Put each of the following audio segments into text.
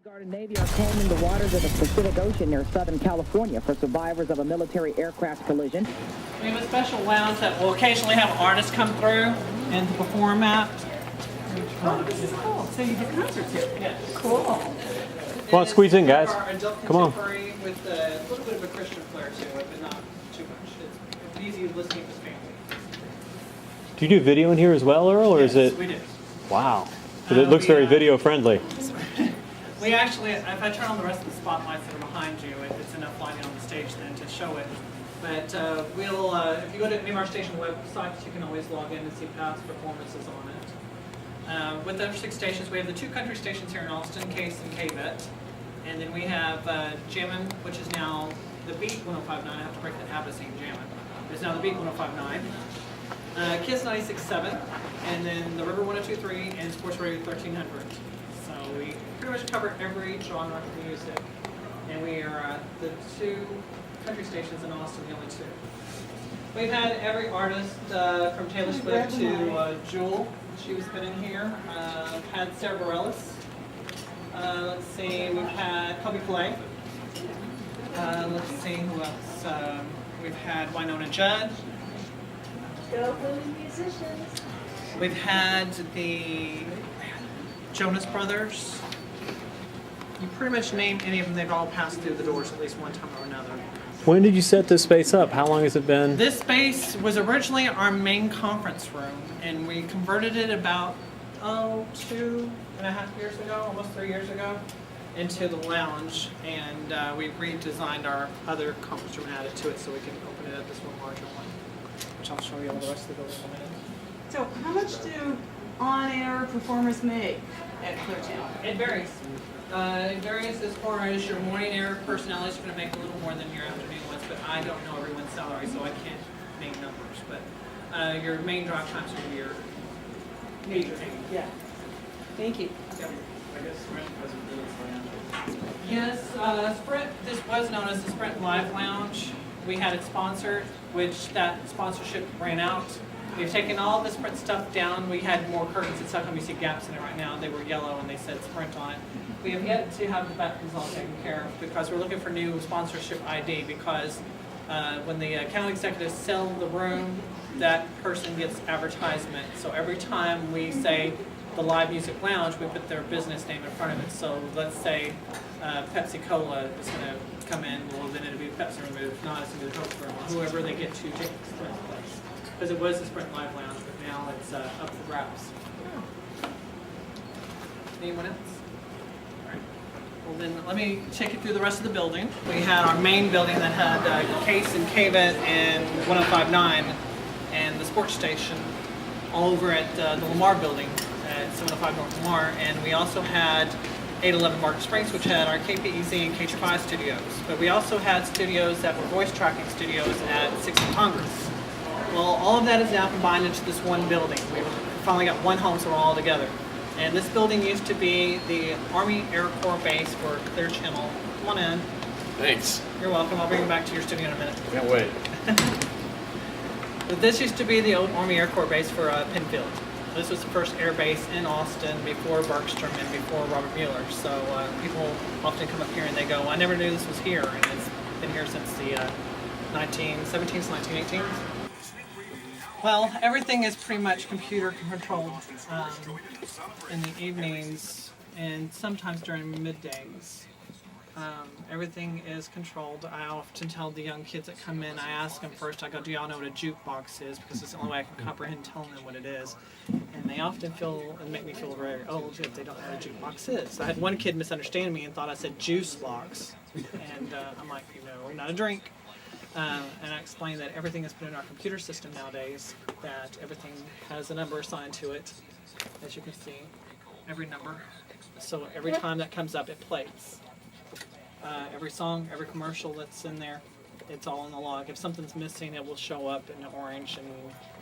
Guard and Navy are combing the waters of the Pacific Ocean near Southern California for survivors of a military aircraft collision. We have a special lounge that will occasionally have artists come through and to perform at. Oh, this is cool. So you do concerts here? Yes. Cool. Come on, squeeze in, guys. Come on. With a little bit of a Christian flair to it, but not too much. It's easy listening with family. Do you do video in here as well, Earl, or Yes, is it? we do. Wow. But it looks very video friendly. We actually, if I turn on the rest of the spotlights that are behind you, it's enough lighting on the stage then to show it. But we'll, if you go to any of our station websites, you can always log in and see past performances on it. With the other 6 stations, we have the 2 country stations here in Austin, Case and KVET. And then we have Jammin', which is now the Beat 105.9. I have to break the habit of saying Jammin'. It's now the Beat 105.9. Kiss 96.7, and then the River 102.3, and Sports Radio 1300. So we pretty much cover every genre of music. And we are the 2 country stations in Austin, the only 2. We've had every artist from Taylor Swift to Jewel. She was been in here. Had Sarah Bareilles. Let's see, we've had Kobe Clay. Let's see who else. We've had Winona Judd. Go Blues musicians. We've had the Jonas Brothers. You pretty much name any of them, they've all passed through the doors at least one time or another. When did you set this space up? How long has it been? This space was originally our main conference room, and we converted it about 2.5 years ago, almost 3 years ago, into the lounge, and we redesigned our other conference room and added to it so we can open it up as one larger one, which I'll show you all the rest of the building in a minute. So how much do on-air performers make at Clear Channel? It varies. It varies as far as your morning air personalities are going to make a little more than your afternoon ones, but I don't know everyone's salary, so I can't name numbers. But your main drive times will be your major thing. Yeah. Thank you. Yep. I guess Sprint hasn't really financial. Yes, Sprint, this was known as the Sprint Live Lounge. We had it sponsored, which that sponsorship ran out. We've taken all the Sprint stuff down. We had more curtains and stuff, and we see gaps in it right now. They were yellow and they said Sprint on it. We have yet to have the buttons all taken care of because we're looking for new sponsorship ID because when the account executives sell the room, that person gets advertisement. So every time we say the Live Music Lounge, we put their business name in front of it. So let's say Pepsi Cola is going to come in, well then it'll be Pepsi room. If not, it's going to be the Coke room. Whoever they get to take the Sprint place. Because it was the Sprint Live Lounge, but now it's up for grabs. Anyone else? All right. Well then, let me take you through the rest of the building. We had our main building that had Case and KVET and 105.9 and the sports station all over at the Lamar building at 705 North Lamar. And we also had 811 Market Springs, which had our KPEZ and KHFI studios. But we also had studios that were voice tracking studios at 60 Congress. Well, all of that is now combined into this one building. We've finally got one home, so we're all together. And this building used to be the Army Air Corps base for Clear Channel. Come on in. Thanks. You're welcome. I'll bring you back to your studio in a minute. Can't wait. But this used to be the old Army Air Corps base for Penfield. This was the first air base in Austin before Bergstrom and before Robert Mueller. So people often come up here and they go, I never knew this was here. And it's been here since the 1917s, 1918s. Well, everything is pretty much computer controlled in the evenings and sometimes during middays. Everything is controlled. I often tell the young kids that come in, I ask them first, I go, do y'all know what a jukebox is? Because it's the only way I can comprehend telling them what it is. And they often feel, and make me feel very old if they don't know what a jukebox is. I had one kid misunderstand me and thought I said juice box. And I'm like, no, not a drink. And I explained that everything is put in our computer system nowadays, that everything has a number assigned to it, as you can see, every number. So every time that comes up, it plays. Every song, every commercial that's in there, it's all in the log. If something's missing, it will show up in orange, and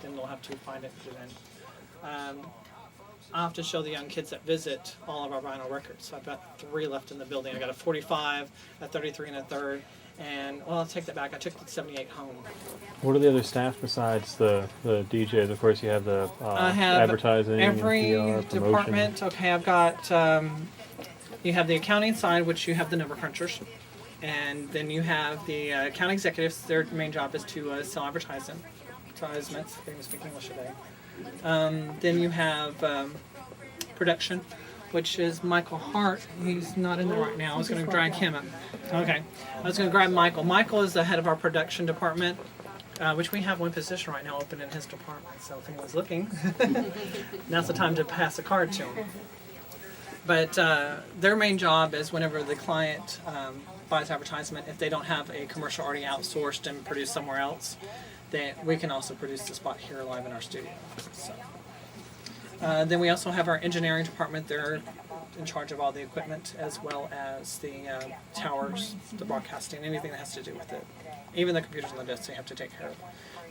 then they'll have to find it and put it in. I have to show the young kids that visit all of our vinyl records. So I've got 3 left in the building. I got a 45, a 33, and a third. And, well, I'll take that back. I took the 78 home. What are the other staff besides the DJs? Of course, you have the I have advertising, every and PR, department. Okay, I've got You have the accounting side, which you have the number crunchers. And then you have the account executives. Their main job is to sell advertisements. They can speak English today. Then you have production, which is Michael Hart. He's not in there right now. I was going to drag him up. Okay. I was going to grab Michael. Michael is the head of our production department, which we have one position right now open in his department. So if anyone's looking, now's the time to pass the card to him. But their main job is whenever the client buys advertisement, if they don't have a commercial already outsourced and produced somewhere else, then we can also produce the spot here live in our studio. So. Then we also have our engineering department. They're in charge of all the equipment as well as the towers, the broadcasting, anything that has to do with it. Even the computers on the desk they have to take care of.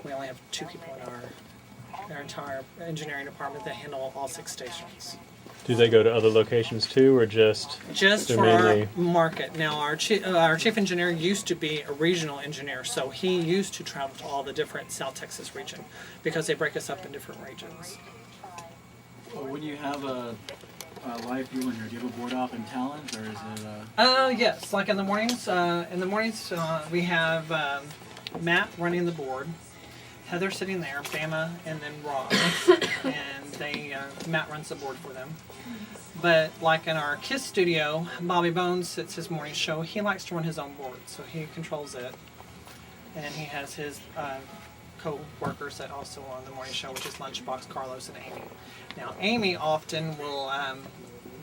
We only have 2 people in our entire engineering department that handle all 6 stations. Do they go to other locations too, or just For mainly... our market? Now, our chief engineer used to be a regional engineer, so he used to travel to all the different South Texas region because they break us up in different regions. Well, when you have a live viewing here, do you have a board op in talent, or is it? Yes, like in the mornings. We have Matt running the board, Heather sitting there, Bama, and then Rob, and Matt runs the board for them. But like in our KISS studio, Bobby Bones, it's his morning show. He likes to run his own board, so he controls it, and he has his co-workers that also on the morning show, which is Lunchbox, Carlos, and Amy. Now, Amy often will,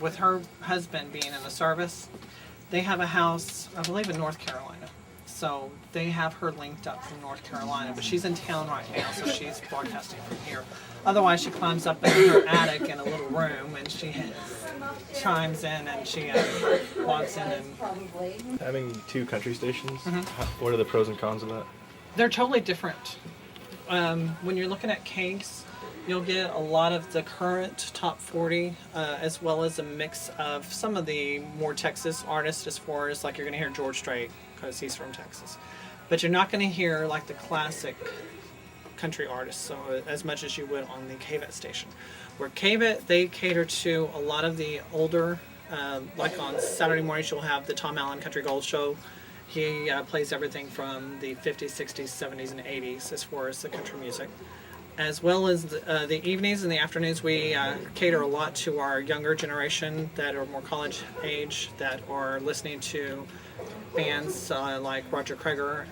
with her husband being in the service, they have a house, I believe, in North Carolina. So they have her linked up from North Carolina, but she's in town right now, so she's broadcasting from here. Otherwise, she climbs up in her attic in a little room, and she chimes in, and she logs in. And having 2 country stations, Mm-hmm. what are the pros and cons of that? they're totally different. When you're looking at Case, you'll get a lot of the current top 40, as well as a mix of some of the more Texas artists, as far as like you're going to hear George Strait because he's from Texas. But you're not going to hear like the classic country artists so as much as you would on the KVET station. Where KVET, they cater to a lot of the older, like on Saturday mornings you'll have the Tom Allen Country Gold Show. He plays everything from the 50s, 60s, 70s, and 80s as far as the country music. As well as the evenings and the afternoons, we cater a lot to our younger generation that are more college age, that are listening to bands like Roger Creager,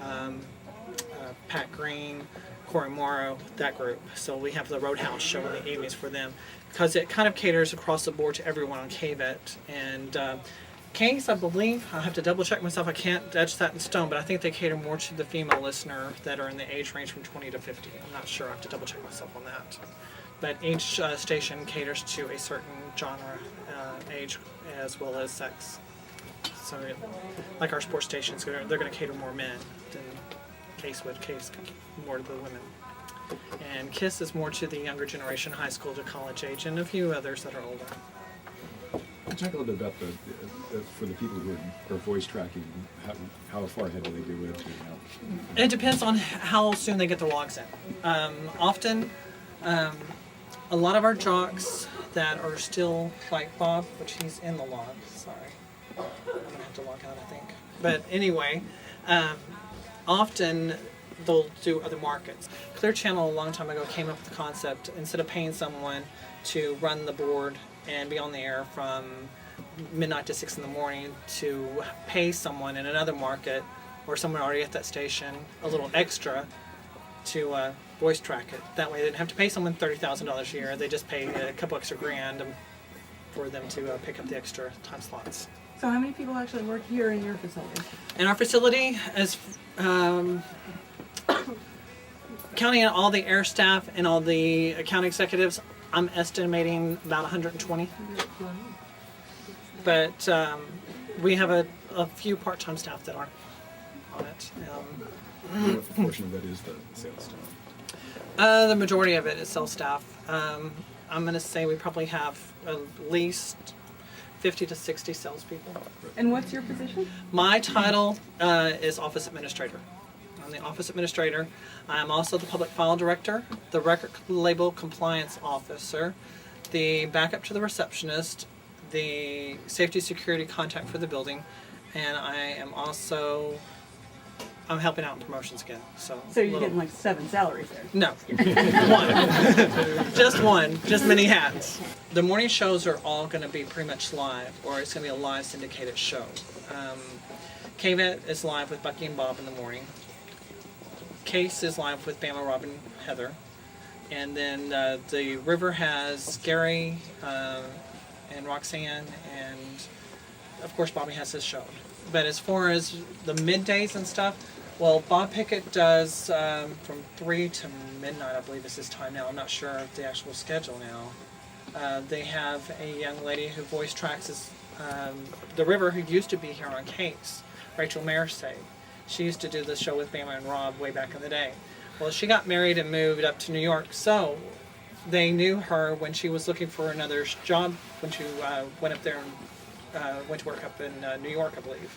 Pat Green, Corey Morrow, that group. So we have the Roadhouse show in the evenings for them because it kind of caters across the board to everyone on KVET. And Case, I believe, I'll have to double check myself, I can't etch that in stone, but I think they cater more to the female listener that are in the age range from 20 to 50. I'm not sure, I have to double check myself on that. But each station caters to a certain genre, age, as well as sex. So, like our sports stations, they're going to cater more men than Case would, Case more to the women. And KISS is more to the younger generation, high school to college age, and a few others that are older. Talk a little bit about for the people who are voice tracking, how far ahead do they do it? It depends on how soon they get their logs in. Often, a lot of our jocks that are still, like Bob, which he's in the log, sorry. I'm going to have to log out, I think. But anyway, often they'll do other markets. Clear Channel a long time ago came up with the concept, instead of paying someone to run the board and be on the air from midnight to 6 in the morning, to pay someone in another market or someone already at that station a little extra to voice track it. That way they didn't have to pay someone $30,000 a year. They just pay a couple extra grand for them to pick up the extra time slots. So how many people actually work here in your facility? In our facility, as counting all the air staff and all the account executives, I'm estimating about 120. But we have a few part-time staff that aren't on it. What proportion of that is the sales staff? The majority of it is sales staff. I'm going to say we probably have at least 50 to 60 salespeople. And what's your position? My title is office administrator. I'm the office administrator. I'm also the public file director, the record label compliance officer, the backup to the receptionist, the safety security contact for the building, and I am also I'm helping out in promotions again. So you're little- getting like 7 salaries there. No, one, just many hats. The morning shows are all going to be pretty much live, or it's going to be a live syndicated show. KVET is live with Bucky and Bob in the morning. Case is live with Bama, Robin, Heather. And then the River has Gary and Roxanne, and of course Bobby has his show. But as far as the middays and stuff, well, Bob Pickett does from 3 to midnight, I believe is his time now. I'm not sure of the actual schedule now. They have a young lady who voice tracks the River, who used to be here on Case, Rachel Marsay. She used to do the show with Bama and Rob way back in the day. Well, she got married and moved up to New York, so they knew her when she was looking for another job when she went up there and went to work up in New York, I believe.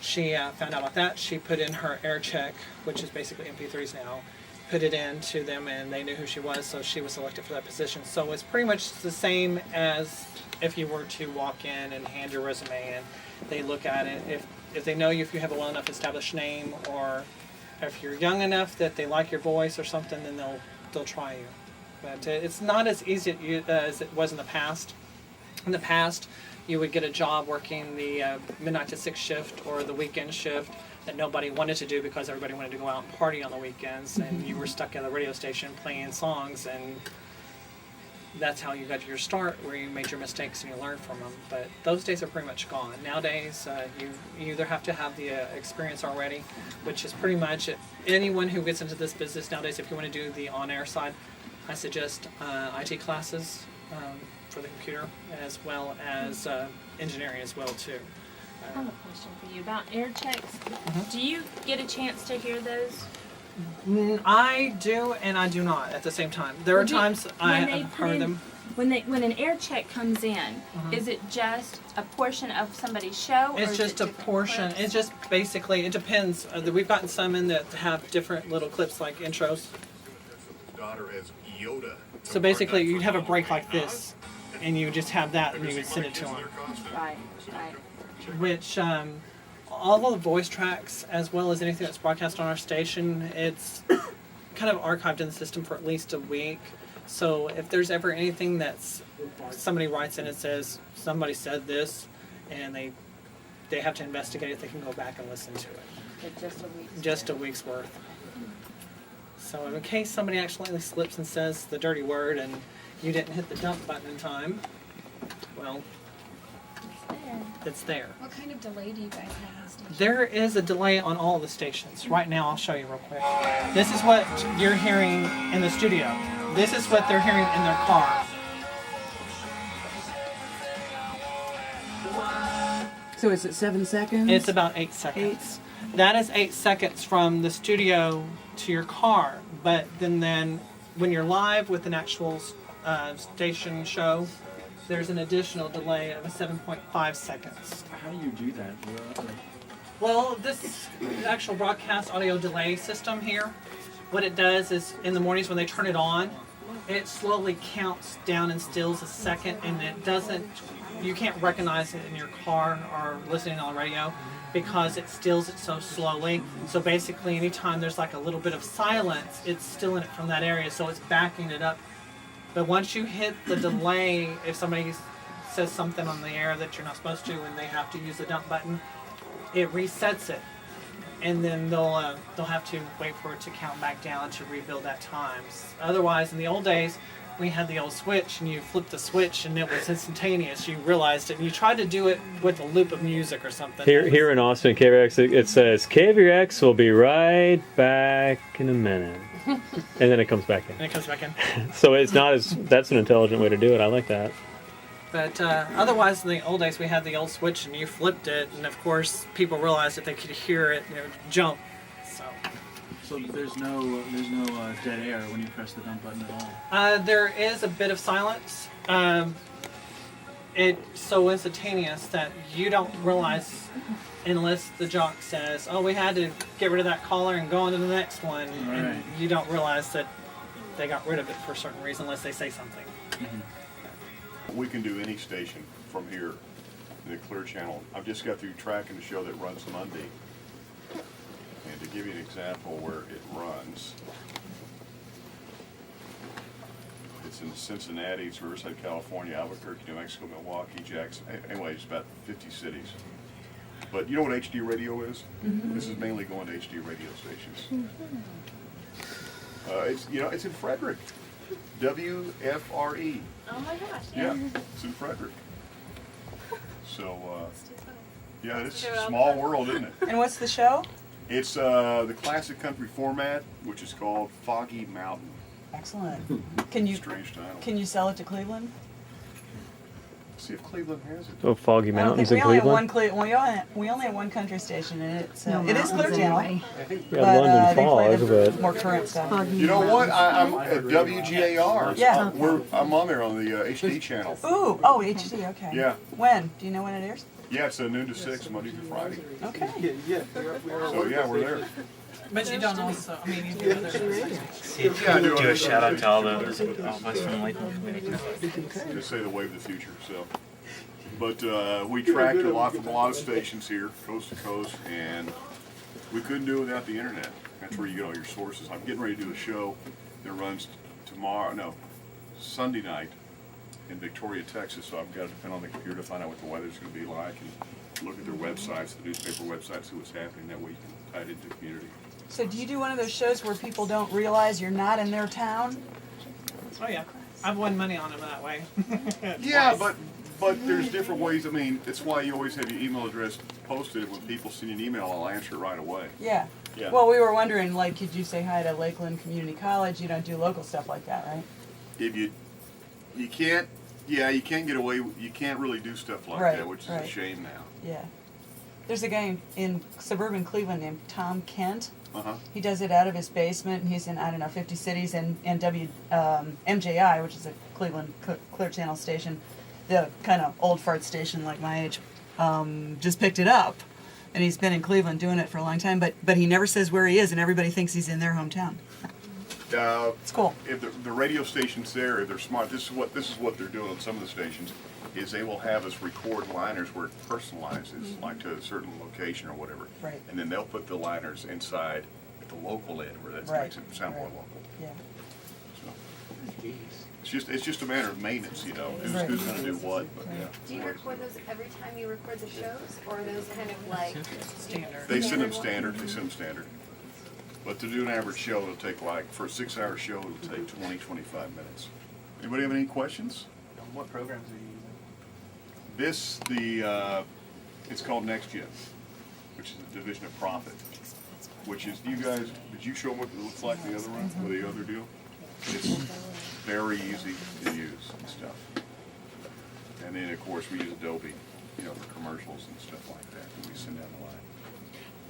She found out about that. She put in her air check, which is basically MP3s now, put it in to them, and they knew who she was, so she was selected for that position. So it's pretty much the same as if you were to walk in and hand your resume in. They look at it. If they know you, if you have a well enough established name, or if you're young enough that they like your voice or something, then they'll try you. But it's not as easy as it was in the past. In the past, you would get a job working the midnight to 6 shift or the weekend shift that nobody wanted to do because everybody wanted to go out and party on the weekends, and you were stuck at the radio station playing songs, and that's how you got your start, where you made your mistakes and you learned from them. But those days are pretty much gone. Nowadays, you either have to have the experience already, which is pretty much anyone who gets into this business nowadays. If you want to do the on-air side, I suggest IT classes for the computer, as well as engineering as well too. I have a question for you about air checks. Do you get a chance to hear those? I do and I do not at the same time. There are times I've heard them. When an air check comes in, is it just a portion of somebody's show? It's or just a portion. Clips? It's just basically, it depends. We've gotten some in that have different little clips like intros. Daughter as Yoda. So basically you'd have a break like this, and you would just have that and you would send it to them. Right, right. Which all of the voice tracks, as well as anything that's broadcast on our station, it's kind of archived in the system for at least a week. So if there's ever anything that's somebody writes in and says somebody said this, and they have to investigate it, they can go back and listen to it. Just a week's worth. So in case somebody accidentally slips and says the dirty word and you didn't hit the dump button in time, well, it's there. What kind of delay do you guys have on the station? There is a delay on all the stations. Right now, I'll show you real quick. This is what you're hearing in the studio. This is what they're hearing in their car. So is it 7 seconds? It's about 8 seconds. That is 8 seconds from the studio to your car. But then when you're live with an actual station show, there's an additional delay of 7.5 seconds. How do you do that? Well, this actual broadcast audio delay system here, what it does is in the mornings when they turn it on, it slowly counts down and stills a second, and it doesn't, you can't recognize it in your car or listening on the radio because it stills it so slowly. So basically anytime there's like a little bit of silence, it's stilling it from that area, so it's backing it up. But once you hit the delay, if somebody says something on the air that you're not supposed to and they have to use the dump button, it resets it. And then they'll have to wait for it to count back down to rebuild that time. Otherwise, in the old days, we had the old switch, and you flipped the switch, and it was instantaneous. You realized it, and you tried to do it with a loop of music or something. Here in Austin, KVX, it says KVX will be right back in a minute, and then it comes back in. And it comes back in. So it's not as, that's an intelligent way to do it. I like that. But otherwise, in the old days, we had the old switch, and you flipped it, and of course, people realized that they could hear it, jump. So there's no dead air when you press the dump button at all. There is a bit of silence. It's so instantaneous that you don't realize unless the jock says, "Oh, we had to get rid of that caller and go on to the next one," Right. and you don't realize that they got rid of it for a certain reason unless they say something. We can do any station from here, the Clear Channel. I've just got through tracking the show that runs Monday. And to give you an example where it runs, it's in Cincinnati, it's Riverside, California, Albuquerque, New Mexico, Milwaukee, Jackson. Anyway, it's about 50 cities. But you know what HD radio is? This is mainly going to HD radio stations. It's in Frederick. WFRE. Oh my gosh. Yeah, it's in Frederick. So, yeah, it's Show a up. small world, isn't it? And what's the show? It's the classic country format, which is called Foggy Mountain. Excellent. Can you Strange title. can you sell it to Cleveland? See if Cleveland has it. Oh, Foggy I don't Mountains think in we only have one Cleveland. we only have one country station, and it is mountains Clear Channel. anyway. Yeah, London they play Falls, the but more current stuff. You know what? I'm at WGAR. Yeah. I'm on there on the HD channel. Ooh, oh HD, okay. Yeah. When? Do you know when it airs? Yeah, it's noon to 6, Monday through Friday. Okay. So yeah, we're there. But you don't also, I mean, you do other Yeah, I do Do a shout out to all those of us from Lakeland Community. Just say the wave of the future. So, but we tracked a lot from a lot of stations here, coast to coast, and we couldn't do it without the internet. That's where you get all your sources. I'm getting ready to do a show that runs Sunday night in Victoria, Texas. So I've got to depend on the computer to find out what the weather's going to be like and look at their websites, the newspaper websites, see what's happening. That way you can tie it into the community. So do you do one of those shows where people don't realize you're not in their town? Oh yeah, I've won money on them that way. Yeah, but there's different ways. I mean, it's why you always have your email address posted. When people send you an email, I'll answer it right away. Yeah. Yeah. Well, we were wondering, like, could you say hi to Lakeland Community College? You don't do local stuff like that, right? If you can't, you can't get away. You can't really do stuff like Right, that, which is right. a shame now. Yeah. There's a guy in suburban Cleveland named Tom Kent. Uh-huh. He does it out of his basement, and he's in, 50 cities, and MJI, which is a Cleveland Clear Channel station, the kind of old fart station like my age, just picked it up, and he's been in Cleveland doing it for a long time, but he never says where he is, and everybody thinks he's in their hometown. It's cool. If the radio stations there, if they're smart, this is what they're doing on some of the stations, is they will have us record liners where it personalizes, like to a certain location or whatever. Right. And then they'll put the liners inside at the local end where that Right, makes it sound more right. local. Yeah. So it's just a matter of maintenance, you know, who's going to do what. But yeah. Do you record those every time you record the shows, or are those kind of like Standard. They send them standard. But to do an average show, it'll take for a 6-hour show, it'll take 20, 25 minutes. Anybody have any questions? What programs are you using? It's called NextGen, which is a division of Profit, which is, did you show them what it looks like the other one, or the other deal? It's very easy to use and stuff. And then, of course, we use Adobe, for commercials and stuff like that, and we send down the line.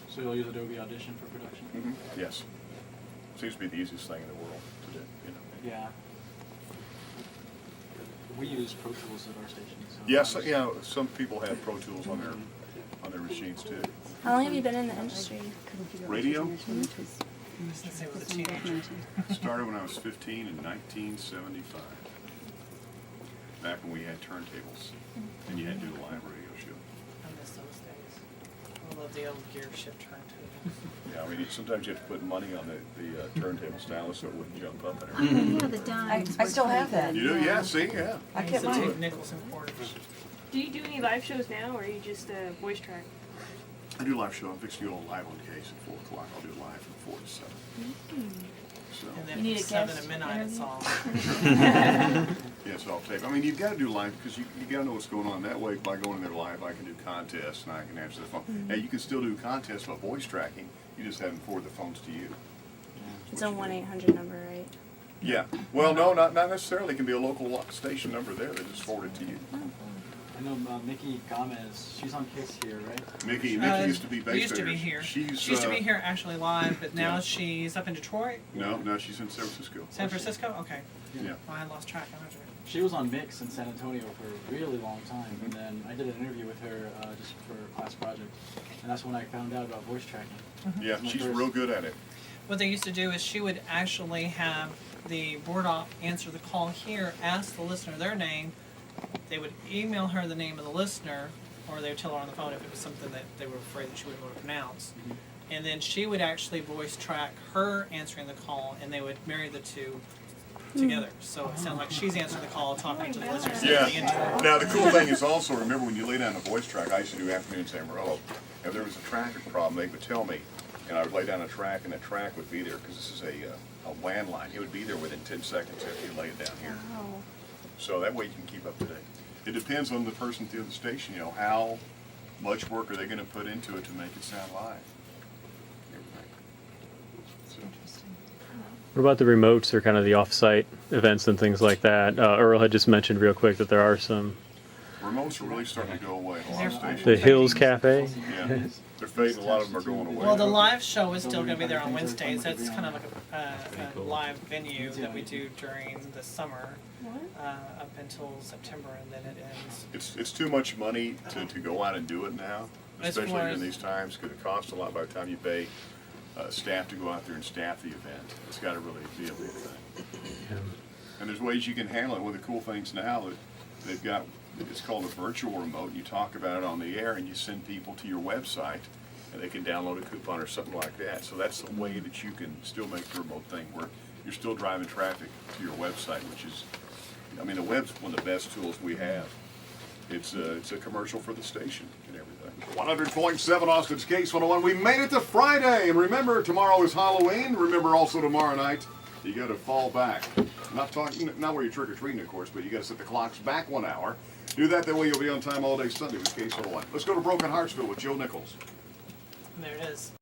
So you'll use Adobe Audition for production? Yes. Seems to be the easiest thing in the world to do, Yeah. We use Pro Tools at our station. So Yes, some people have Pro Tools on their machines too. How long have you been in the industry? Radio Say with a teenager. started when I was 15 in 1975. Back when we had turntables and you had to do a live radio show. I miss those days. I love the old gear shift turntable. Yeah, I mean, sometimes you have to put money on the turntable stylus so it wouldn't jump up and everything. yeah, the dimes? I still have that. You do? Yeah, see? Yeah. I I used kept to take mine. nickels and quarters. Do you do any live shows now, or are you just voice track? I do a live show. I'm fixing to do a live on case at 4 o'clock. I'll do it live from 4 to 7. So, And then You need from a 7 guest to midnight it's all. yeah, so I'll tape. I mean, you've got to do live because you got to know what's going on. That way, by going in there live, I can do contests and I can answer the phone. Now, you can still do contests by voice tracking. You just have them forward the phones to you. It's a 1-800 number, right? Yeah. Well, no, not necessarily. It can be a local station number there. They just forward it to you. I know Mickey Gomez, she's on Kiss here, right? Mickey used to be based Used to be here. She used to be here actually live, but now yeah. she's up in Detroit. No, she's in San Francisco. San Francisco? Okay. Yeah. Well, I lost track. I was right. She was on Mix in San Antonio for a really long time, and then I did an interview with her just for a class project, and that's when I found out about voice tracking. Yeah, she's real good at it. What they used to do is she would actually have the board op answer the call here, ask the listener their name, they would email her the name of the listener, or they would tell her on the phone if it was something that they were afraid that she wouldn't be able to pronounce. And then she would actually voice track her answering the call, and they would marry the two together. So it sounds like she's answering the call, talking to the listener. Yeah. The intern. Now, the cool thing is also, remember when you lay down a voice track, I used to do afternoons in Amarillo. If there was a traffic problem, they would tell me, and I would lay down a track, and that track would be there, because this is a landline. It would be there within 10 seconds after you lay it down here. So that way you can keep up to date. It depends on the person through the station, you know, how much work are they going to put into it to make it sound live. What about the remotes or kind of the off-site events and things like that? Earl had just mentioned real quick that there are some. Remotes are really starting to go away in a lot of stations. The Hills Cafe. Yeah, they're fading. A lot of them are going away. Well, the live show is still going to be there on Wednesdays. That's kind of like a live venue that we do during the summer up until September, and then it ends. It's too much money to go out and do it now, As especially far in as- these times, because it costs a lot by the time you pay staff to go out there and staff the event. It's got to really be a big thing. And there's ways you can handle it. One of the cool things now that they've got, it's called a virtual remote. You talk about it on the air, and you send people to your website, and they can download a coupon or something like that. So that's the way that you can still make the remote thing work. You're still driving traffic to your website, which is, I mean, the web's one of the best tools we have. It's a commercial for the station and everything. 100.7 Austin's Case 101. We made it to Friday, and remember, tomorrow is Halloween. Remember also tomorrow night, you got to fall back. Not where you're trick or treating, of course, but you got to set the clocks back 1 hour. Do that way you'll be on time all day Sunday with Case 101. Let's go to Broken Heartsville with Joe Nichols. And there it is.